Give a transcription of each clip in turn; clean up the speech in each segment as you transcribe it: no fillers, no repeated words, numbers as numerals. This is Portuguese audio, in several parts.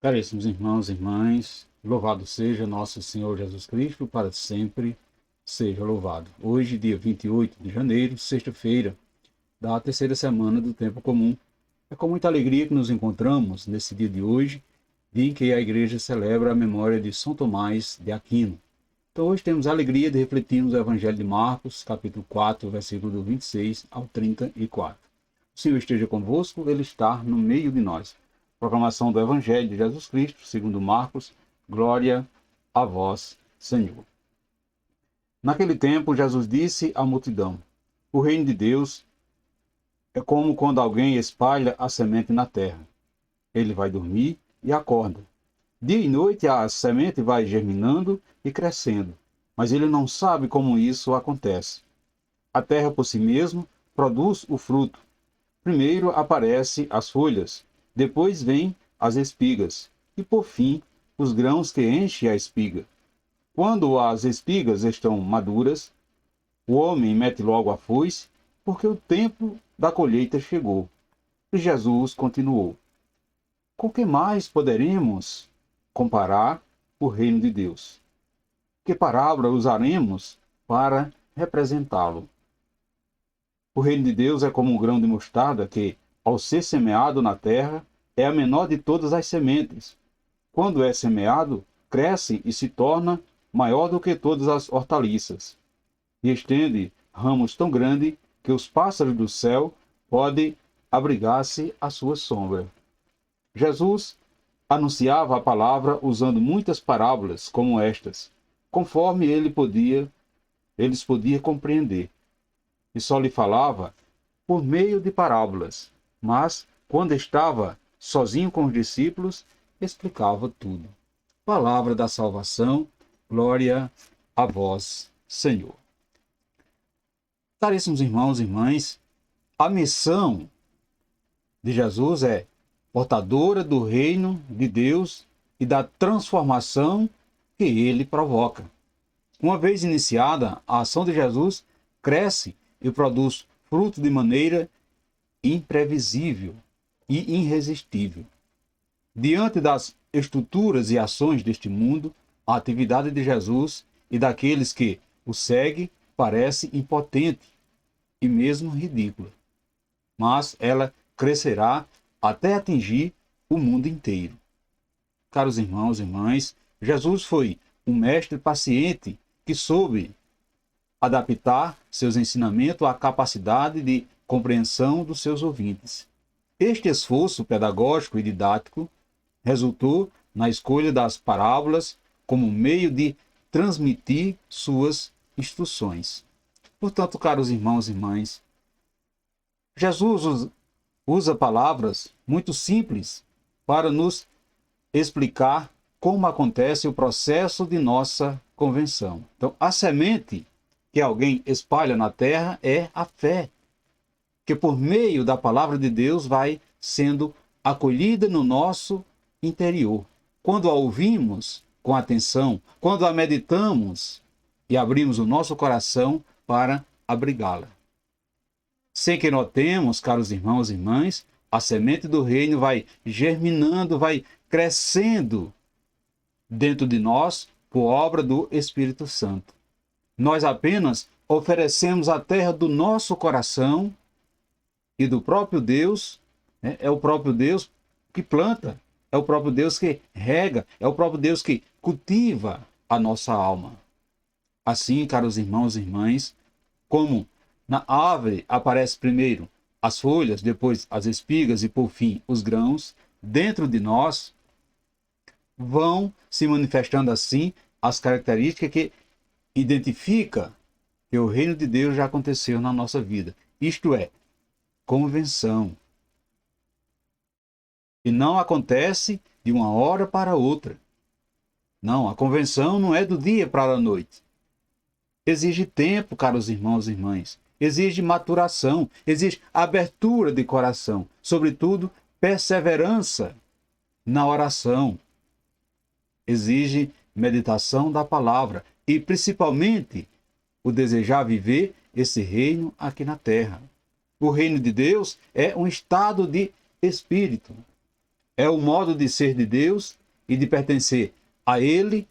Caríssimos irmãos e irmãs, louvado seja nosso Senhor Jesus Cristo, para sempre seja louvado. Hoje, dia 28 de janeiro, sexta-feira, da terceira semana do tempo comum. É com muita alegria que nos encontramos nesse dia de hoje, dia em que a igreja celebra a memória de São Tomás de Aquino. Então hoje temos a alegria de refletirmos o Evangelho de Marcos, capítulo 4, versículo do 26 ao 34. O Senhor esteja convosco, Ele está no meio de nós. Proclamação do Evangelho de Jesus Cristo, segundo Marcos. Glória a vós, Senhor. Naquele tempo, Jesus disse à multidão: O reino de Deus é como quando alguém espalha a semente na terra. Ele vai dormir e acorda. Dia e noite a semente vai germinando e crescendo, mas ele não sabe como isso acontece. A terra por si mesma produz o fruto. Primeiro aparecem as folhas, depois vêm as espigas, e por fim os grãos que enchem a espiga. Quando as espigas estão maduras, o homem mete logo a foice, porque o tempo da colheita chegou. E Jesus continuou: Com que mais poderemos comparar o reino de Deus? Que parábola usaremos para representá-lo? O reino de Deus é como um grão de mostarda que, ao ser semeado na terra, é a menor de todas as sementes. Quando é semeado, cresce e se torna maior do que todas as hortaliças, e estende ramos tão grandes que os pássaros do céu podem abrigar-se à sua sombra. Jesus anunciava a palavra usando muitas parábolas como estas, conforme eles podiam compreender, e só lhe falava por meio de parábolas, mas, quando estava sozinho com os discípulos, explicava tudo. Palavra da salvação, glória a vós, Senhor. Caríssimos irmãos e irmãs, a missão de Jesus é portadora do reino de Deus e da transformação que ele provoca. Uma vez iniciada, a ação de Jesus cresce e produz fruto de maneira imprevisível e irresistível. Diante das estruturas e ações deste mundo, a atividade de Jesus e daqueles que o seguem parece impotente e mesmo ridícula. Mas ela crescerá até atingir o mundo inteiro. Caros irmãos e irmãs, Jesus foi um mestre paciente que soube adaptar seus ensinamentos à capacidade de compreensão dos seus ouvintes. Este esforço pedagógico e didático resultou na escolha das parábolas como meio de transmitir suas instruções. Portanto, caros irmãos e irmãs, Jesus usa palavras muito simples para nos explicar como acontece o processo de nossa conversão. Então, a semente que alguém espalha na terra é a fé, que por meio da palavra de Deus vai sendo acolhida no nosso interior. Quando a ouvimos com atenção, quando a meditamos e abrimos o nosso coração para abrigá-la. Sem que notemos, caros irmãos e irmãs, a semente do reino vai germinando, vai crescendo dentro de nós por obra do Espírito Santo. Nós apenas oferecemos a terra do nosso coração e do próprio Deus, né? É o próprio Deus que planta, é o próprio Deus que rega, é o próprio Deus que cultiva a nossa alma. Assim, caros irmãos e irmãs, como na árvore aparece primeiro as folhas, depois as espigas e por fim os grãos, dentro de nós vão se manifestando assim as características que identifica que o reino de Deus já aconteceu na nossa vida. Isto é, convenção. E não acontece de uma hora para outra. Não, a convenção não é do dia para a noite. Exige tempo, caros irmãos e irmãs. Exige maturação, exige abertura de coração. Sobretudo, perseverança na oração. Exige meditação da palavra e, principalmente, o desejar viver esse reino aqui na terra. O reino de Deus é um estado de espírito. É o modo de ser de Deus e de pertencer a Ele,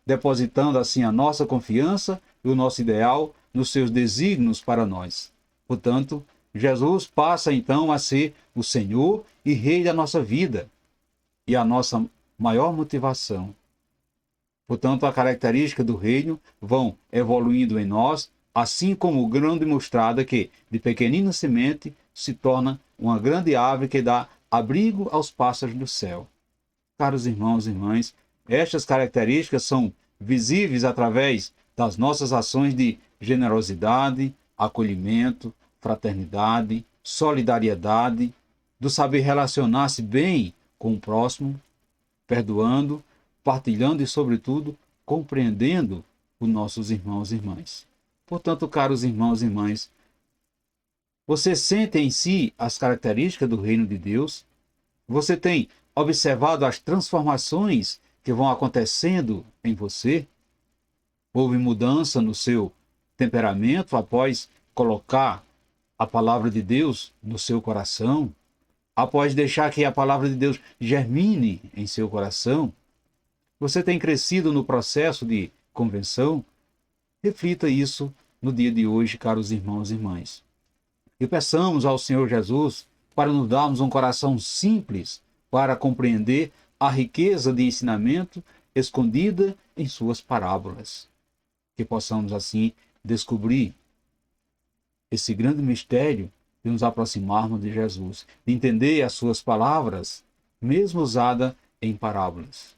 depositando assim a nossa confiança e o nosso ideal nos seus desígnios para nós. Portanto, Jesus passa então a ser o Senhor e Rei da nossa vida e a nossa maior motivação. Portanto, a característica do reino vão evoluindo em nós, assim como o grão de mostarda que, de pequenina semente, se torna uma grande árvore que dá abrigo aos pássaros do céu. Caros irmãos e irmãs, estas características são visíveis através das nossas ações de generosidade, acolhimento, fraternidade, solidariedade, do saber relacionar-se bem com o próximo, perdoando, partilhando e, sobretudo, compreendendo os nossos irmãos e irmãs. Portanto, caros irmãos e irmãs, você sente em si as características do reino de Deus? Você tem observado as transformações que vão acontecendo em você? Houve mudança no seu temperamento após colocar a palavra de Deus no seu coração? Após deixar que a palavra de Deus germine em seu coração? Você tem crescido no processo de conversão? Reflita isso no dia de hoje, caros irmãos e irmãs. E peçamos ao Senhor Jesus para nos darmos um coração simples para compreender a riqueza de ensinamento escondida em suas parábolas. Que possamos assim descobrir esse grande mistério de nos aproximarmos de Jesus, de entender as suas palavras, mesmo usadas em parábolas.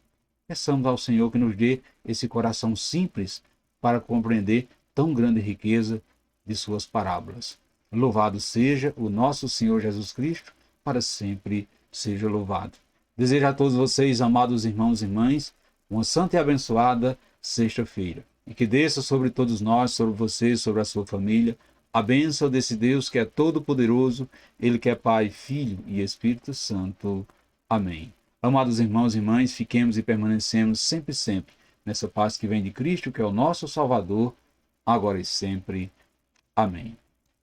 Peçamos ao Senhor que nos dê esse coração simples para compreender tão grande riqueza de suas parábolas. Louvado seja o nosso Senhor Jesus Cristo, para sempre seja louvado. Desejo a todos vocês, amados irmãos e irmãs, uma santa e abençoada sexta-feira. E que desça sobre todos nós, sobre vocês, sobre a sua família, a bênção desse Deus que é todo-poderoso, Ele que é Pai, Filho e Espírito Santo. Amém. Amados irmãos e irmãs, fiquemos e permanecemos sempre, sempre nessa paz que vem de Cristo, que é o nosso Salvador, agora e sempre. Amém.